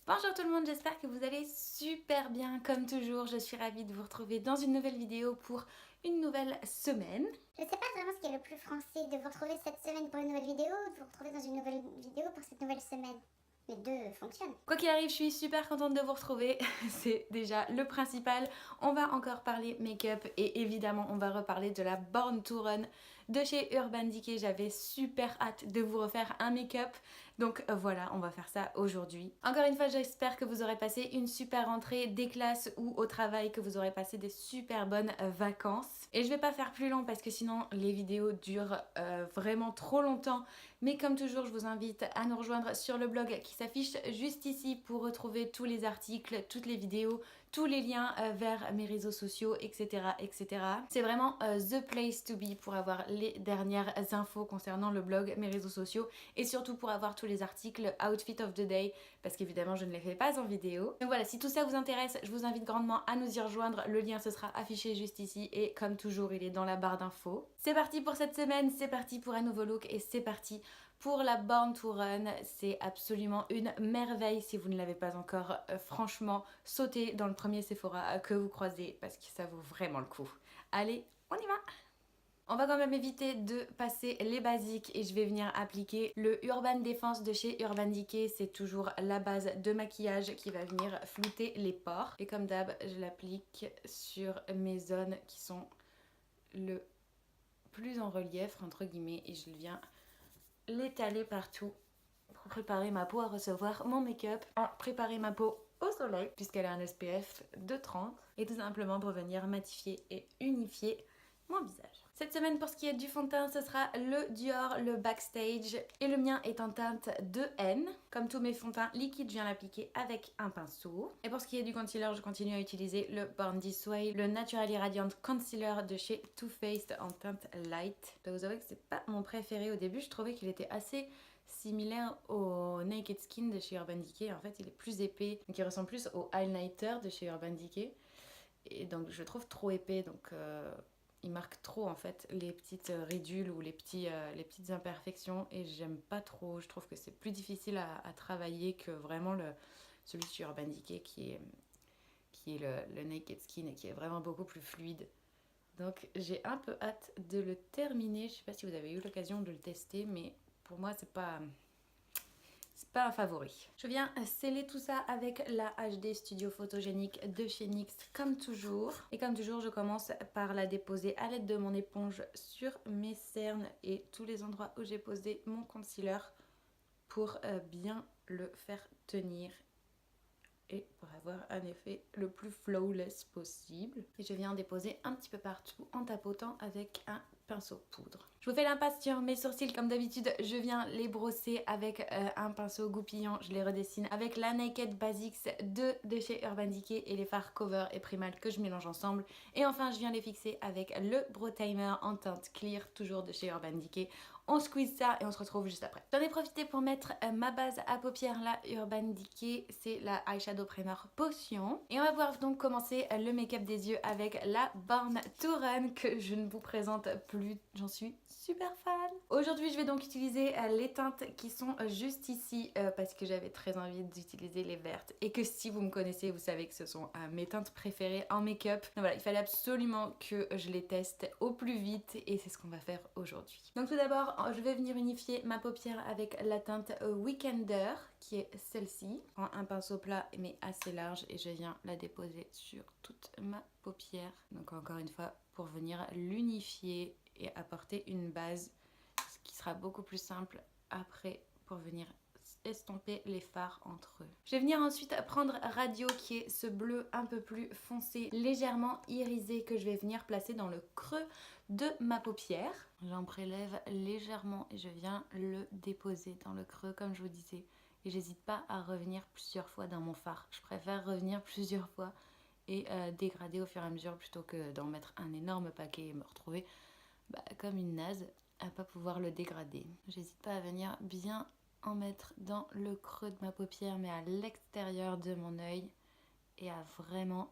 Bonjour tout le monde, j'espère que vous allez super bien comme toujours. Je suis ravie de vous retrouver dans une nouvelle vidéo pour une nouvelle semaine. Je sais pas vraiment ce qui est le plus français, de vous retrouver cette semaine pour une nouvelle vidéo ou de vous retrouver dans une nouvelle vidéo pour cette nouvelle semaine. Les deux fonctionnent. Quoi qu'il arrive, je suis super contente de vous retrouver, c'est déjà le principal. On va encore parler make-up et évidemment on va reparler de la Born to Run de chez Urban Decay. J'avais super hâte de vous refaire un make-up, donc voilà, on va faire ça aujourd'hui. Encore une fois, j'espère que vous aurez passé une super rentrée des classes ou au travail, que vous aurez passé des super bonnes vacances. Et je vais pas faire plus long parce que sinon les vidéos durent vraiment trop longtemps. Mais comme toujours, je vous invite à nous rejoindre sur le blog qui s'affiche juste ici pour retrouver tous les articles, toutes les vidéos, tous les liens vers mes réseaux sociaux, etc. etc. C'est vraiment the place to be pour avoir les dernières infos concernant le blog, mes réseaux sociaux et surtout pour avoir tous les articles outfit of the day parce qu'évidemment je ne les fais pas en vidéo. Donc voilà, si tout ça vous intéresse, je vous invite grandement à nous y rejoindre. Le lien ce sera affiché juste ici et comme toujours il est dans la barre d'infos. C'est parti pour cette semaine, c'est parti pour un nouveau look et c'est parti pour la Born to Run. C'est absolument une merveille si vous ne l'avez pas encore. Franchement, sautez dans le premier Sephora que vous croisez parce que ça vaut vraiment le coup. Allez, on y va! On va quand même éviter de passer les basiques et je vais venir appliquer le Urban Defense de chez Urban Decay. C'est toujours la base de maquillage qui va venir flouter les pores. Et comme d'hab, je l'applique sur mes zones qui sont le plus en relief, entre guillemets, et je viens l'étaler partout pour préparer ma peau à recevoir mon make-up, préparer ma peau au soleil puisqu'elle a un SPF de 30 et tout simplement pour venir matifier et unifier mon visage. Cette semaine pour ce qui est du fond de teint, ce sera le Dior, le Backstage et le mien est en teinte 2N. Comme tous mes fonds de teint liquides, je viens l'appliquer avec un pinceau. Et pour ce qui est du concealer, je continue à utiliser le Born This Way, le Naturally Radiant Concealer de chez Too Faced en teinte light. Je dois vous avouer que c'est pas mon préféré au début, je trouvais qu'il était assez similaire au Naked Skin de chez Urban Decay. En fait, il est plus épais, donc il ressemble plus au highlighter de chez Urban Decay. Et donc je le trouve trop épais, donc il marque trop en fait les petites ridules ou les petites imperfections et j'aime pas trop. Je trouve que c'est plus difficile à travailler que vraiment celui de chez Urban Decay qui est le Naked Skin et qui est vraiment beaucoup plus fluide. Donc j'ai un peu hâte de le terminer. Je sais pas si vous avez eu l'occasion de le tester, mais pour moi c'est pas un favori. Je viens sceller tout ça avec la HD Studio Photogénique de chez NYX comme toujours. Et comme toujours, je commence par la déposer à l'aide de mon éponge sur mes cernes et tous les endroits où j'ai posé mon concealer pour bien le faire tenir et pour avoir un effet le plus flawless possible. Et je viens déposer un petit peu partout en tapotant avec un pinceau poudre. Je vous fais l'impasse sur mes sourcils comme d'habitude, je viens les brosser avec un pinceau goupillant, je les redessine avec la Naked Basics de chez Urban Decay et les fards Cover et Primal que je mélange ensemble. Et enfin je viens les fixer avec le Brow Timer en teinte clear, toujours de chez Urban Decay. On squeeze ça et on se retrouve juste après. J'en ai profité pour mettre ma base à paupières, la Urban Decay, c'est la Eyeshadow Primer Potion. Et on va pouvoir donc commencer le make-up des yeux avec la Born to Run que je ne vous présente plus, j'en suis super fan. Aujourd'hui je vais donc utiliser les teintes qui sont juste ici parce que j'avais très envie d'utiliser les vertes et que si vous me connaissez vous savez que ce sont mes teintes préférées en make-up. Donc voilà, il fallait absolument que je les teste au plus vite et c'est ce qu'on va faire aujourd'hui. Donc tout d'abord je vais venir unifier ma paupière avec la teinte Weekender qui est celle-ci. Je prends un pinceau plat mais assez large et je viens la déposer sur toute ma paupière. Donc encore une fois pour venir l'unifier et apporter une base, ce qui sera beaucoup plus simple après pour venir estomper les fards entre eux. Je vais venir ensuite prendre Radio qui est ce bleu un peu plus foncé, légèrement irisé que je vais venir placer dans le creux de ma paupière. J'en prélève légèrement et je viens le déposer dans le creux comme je vous disais. Et j'hésite pas à revenir plusieurs fois dans mon fard. Je préfère revenir plusieurs fois et dégrader au fur et à mesure plutôt que d'en mettre un énorme paquet et me retrouver comme une naze à pas pouvoir le dégrader. J'hésite pas à venir bien en mettre dans le creux de ma paupière mais à l'extérieur de mon œil et à vraiment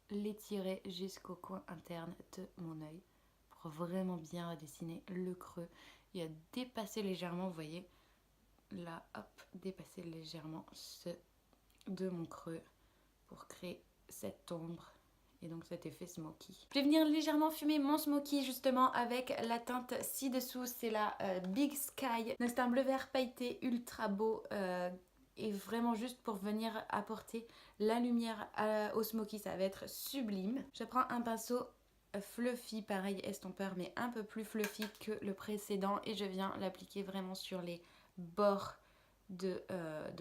l'étirer jusqu'au coin interne de mon œil pour vraiment bien redessiner le creux et à dépasser légèrement, vous voyez, là, hop, dépasser légèrement ceux de mon creux pour créer cette ombre et donc cet effet smoky. Je vais venir légèrement fumer mon smoky justement avec la teinte ci-dessous, c'est la Big Sky. Donc c'est un bleu vert pailleté ultra beau et vraiment juste pour venir apporter la lumière au smoky, ça va être sublime. Je prends un pinceau fluffy, pareil estompeur mais un peu plus fluffy que le précédent et je viens l'appliquer vraiment sur les bords de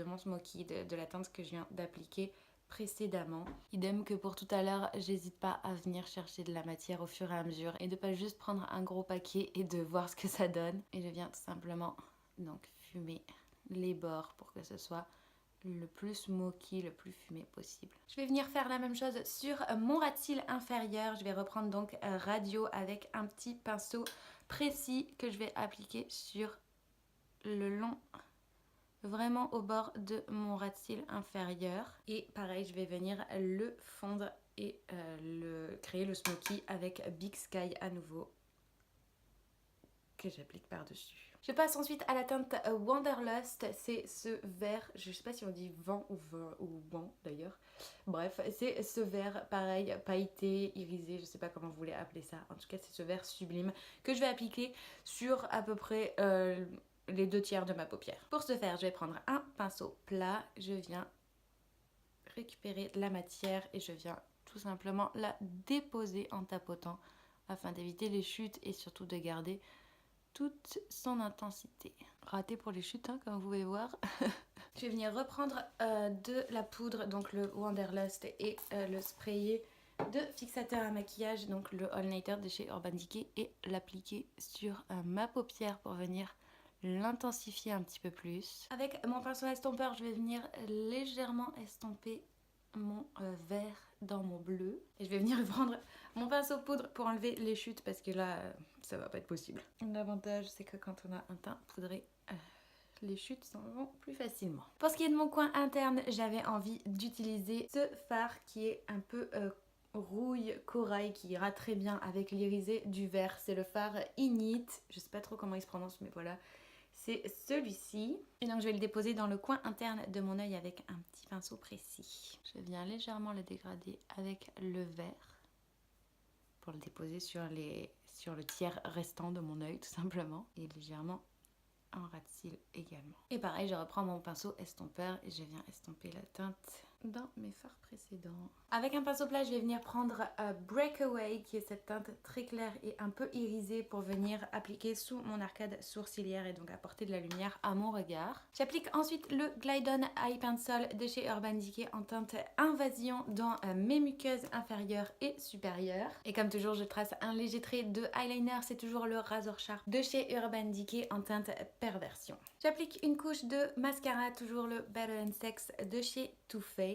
mon smoky, de la teinte que je viens d'appliquer précédemment. Idem que pour tout à l'heure, j'hésite pas à venir chercher de la matière au fur et à mesure et de pas juste prendre un gros paquet et de voir ce que ça donne. Et je viens tout simplement donc fumer les bords pour que ce soit le plus smoky, le plus fumé possible. Je vais venir faire la même chose sur mon ras de cils inférieur. Je vais reprendre donc Radio avec un petit pinceau précis que je vais appliquer sur le long, vraiment au bord de mon ras de cils inférieur. Et pareil, je vais venir le fondre et créer le smoky avec Big Sky à nouveau que j'applique par-dessus. Je passe ensuite à la teinte Wanderlust, c'est ce vert, je sais pas si on dit vent ou vent d'ailleurs, bref, c'est ce vert pareil, pailleté, irisé, je sais pas comment vous voulez appeler ça, en tout cas c'est ce vert sublime que je vais appliquer sur à peu près les 2/3 de ma paupière. Pour ce faire, je vais prendre un pinceau plat, je viens récupérer la matière et je viens tout simplement la déposer en tapotant afin d'éviter les chutes et surtout de garder toute son intensité. Raté pour les chutes, hein, comme vous pouvez voir. Je vais venir reprendre de la poudre, donc le Wanderlust et le sprayer de fixateur à maquillage, donc le All Nighter de chez Urban Decay et l'appliquer sur ma paupière pour venir l'intensifier un petit peu plus. Avec mon pinceau estompeur, je vais venir légèrement estomper mon vert dans mon bleu et je vais venir prendre mon pinceau poudre pour enlever les chutes parce que là ça va pas être possible. L'avantage c'est que quand on a un teint poudré, les chutes s'en vont plus facilement. Pour ce qui est de mon coin interne, j'avais envie d'utiliser ce fard qui est un peu rouille corail qui ira très bien avec l'irisé du vert. C'est le fard Init, je sais pas trop comment il se prononce mais voilà. C'est celui-ci. Et donc je vais le déposer dans le coin interne de mon œil avec un petit pinceau précis. Je viens légèrement le dégrader avec le vert pour le déposer sur le tiers restant de mon œil tout simplement. Et légèrement en ras de cils également. Et pareil, je reprends mon pinceau estompeur et je viens estomper la teinte dans mes fards précédents. Avec un pinceau plat, je vais venir prendre Breakaway, qui est cette teinte très claire et un peu irisée pour venir appliquer sous mon arcade sourcilière et donc apporter de la lumière à mon regard. J'applique ensuite le Glide On Eye Pencil de chez Urban Decay en teinte Invasion dans mes muqueuses inférieures et supérieures. Et comme toujours, je trace un léger trait de eyeliner, c'est toujours le Razor Sharp de chez Urban Decay en teinte Perversion. J'applique une couche de mascara, toujours le Better Than Sex de chez Too Faced.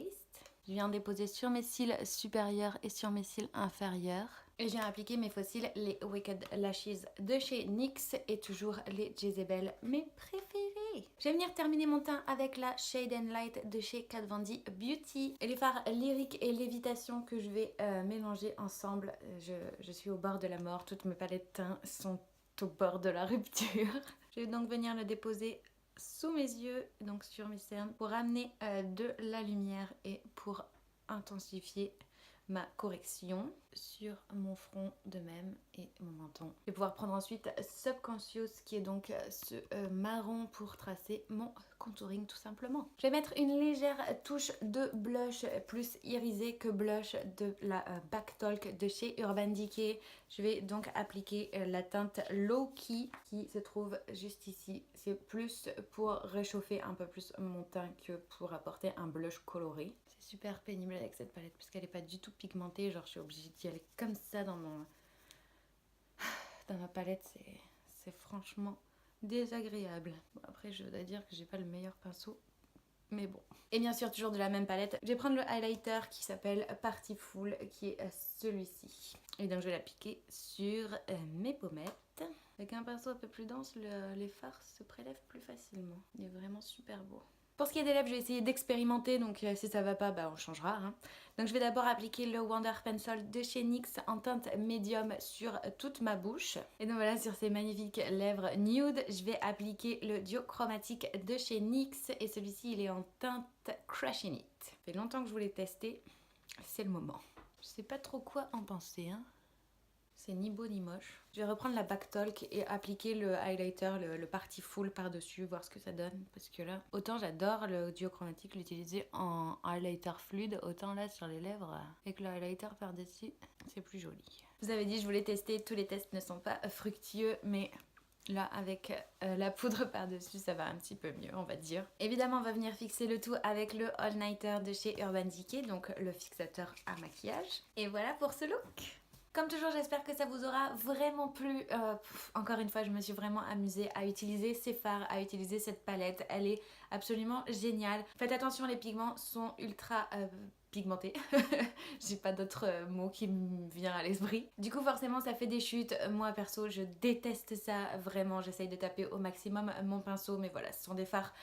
Je viens déposer sur mes cils supérieurs et sur mes cils inférieurs. Et je viens appliquer mes faux cils, les Wicked Lashes de chez NYX et toujours les Jezebel, mes préférés. Je vais venir terminer mon teint avec la Shade and Light de chez Kat Von D Beauty. Et les fards Lyric et Lévitation que je vais mélanger ensemble. Je suis au bord de la mort, toutes mes palettes teints sont au bord de la rupture. Je vais donc venir le déposer sous mes yeux, donc sur mes cernes, pour amener de la lumière et pour intensifier ma correction sur mon front de même et mon menton. Je vais pouvoir prendre ensuite Subconscious qui est donc ce marron pour tracer mon contouring tout simplement. Je vais mettre une légère touche de blush plus irisé que blush de la Back Talk de chez Urban Decay. Je vais donc appliquer la teinte Low Key qui se trouve juste ici. C'est plus pour réchauffer un peu plus mon teint que pour apporter un blush coloré. C'est super pénible avec cette palette puisqu'elle n'est pas du tout pigmentée. Genre je suis obligée d'y aller comme ça dans ma palette. C'est franchement désagréable. Bon, après je dois dire que j'ai pas le meilleur pinceau. Mais bon. Et bien sûr, toujours de la même palette, je vais prendre le highlighter qui s'appelle Party Full, qui est celui-ci. Et donc je vais l'appliquer sur mes pommettes. Avec un pinceau un peu plus dense, les fards se prélèvent plus facilement. Il est vraiment super beau. Pour ce qui est des lèvres, je vais essayer d'expérimenter, donc si ça va pas, bah on changera. Hein. Donc je vais d'abord appliquer le Wonder Pencil de chez NYX en teinte médium sur toute ma bouche. Et donc voilà, sur ces magnifiques lèvres nude, je vais appliquer le duo chromatique de chez NYX et celui-ci il est en teinte Crushing It. Ça fait longtemps que je voulais tester, c'est le moment. Je sais pas trop quoi en penser, hein. C'est ni beau ni moche. Je vais reprendre la Back Talk et appliquer le highlighter, le parti full par-dessus, voir ce que ça donne. Parce que là, autant j'adore le duo chromatique, l'utiliser en highlighter fluide, autant là sur les lèvres, avec le highlighter par-dessus, c'est plus joli. Je vous avais dit, je voulais tester, tous les tests ne sont pas fructueux, mais là, avec la poudre par-dessus, ça va un petit peu mieux, on va dire. Évidemment, on va venir fixer le tout avec le All Nighter de chez Urban Decay, donc le fixateur à maquillage. Et voilà pour ce look. Comme toujours, j'espère que ça vous aura vraiment plu. Encore une fois, je me suis vraiment amusée à utiliser ces fards, à utiliser cette palette. Elle est absolument géniale. Faites attention, les pigments sont ultra pigmentés. J'ai pas d'autre mot qui me vient à l'esprit. Du coup, forcément, ça fait des chutes. Moi, perso, je déteste ça. Vraiment, j'essaye de taper au maximum mon pinceau. Mais voilà, ce sont des fards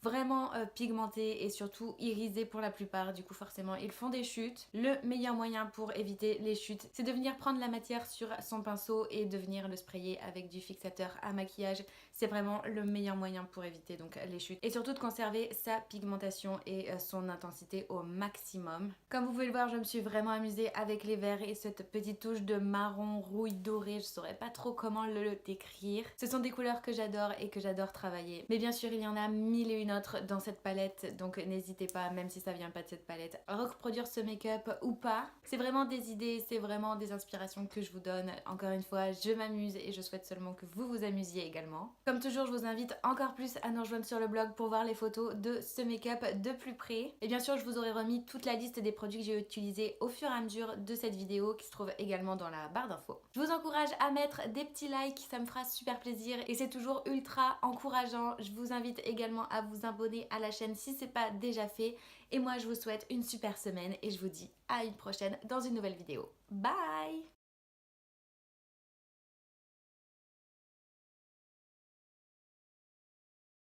vraiment pigmentés et surtout irisés pour la plupart, du coup forcément ils font des chutes. Le meilleur moyen pour éviter les chutes, c'est de venir prendre la matière sur son pinceau et de venir le sprayer avec du fixateur à maquillage. C'est vraiment le meilleur moyen pour éviter donc les chutes et surtout de conserver sa pigmentation et son intensité au maximum. Comme vous pouvez le voir, je me suis vraiment amusée avec les verts et cette petite touche de marron rouille doré, je saurais pas trop comment le décrire. Ce sont des couleurs que j'adore et que j'adore travailler, mais bien sûr il y en a mille et une autre dans cette palette, donc n'hésitez pas, même si ça vient pas de cette palette, à reproduire ce make-up ou pas. C'est vraiment des idées, c'est vraiment des inspirations que je vous donne. Encore une fois, je m'amuse et je souhaite seulement que vous vous amusiez également. Comme toujours, je vous invite encore plus à nous rejoindre sur le blog pour voir les photos de ce make-up de plus près. Et bien sûr, je vous aurai remis toute la liste des produits que j'ai utilisés au fur et à mesure de cette vidéo qui se trouve également dans la barre d'infos. Je vous encourage à mettre des petits likes, ça me fera super plaisir et c'est toujours ultra encourageant. Je vous invite également à vous abonner à la chaîne si c'est pas déjà fait. Et moi, je vous souhaite une super semaine et je vous dis à une prochaine dans une nouvelle vidéo. Bye!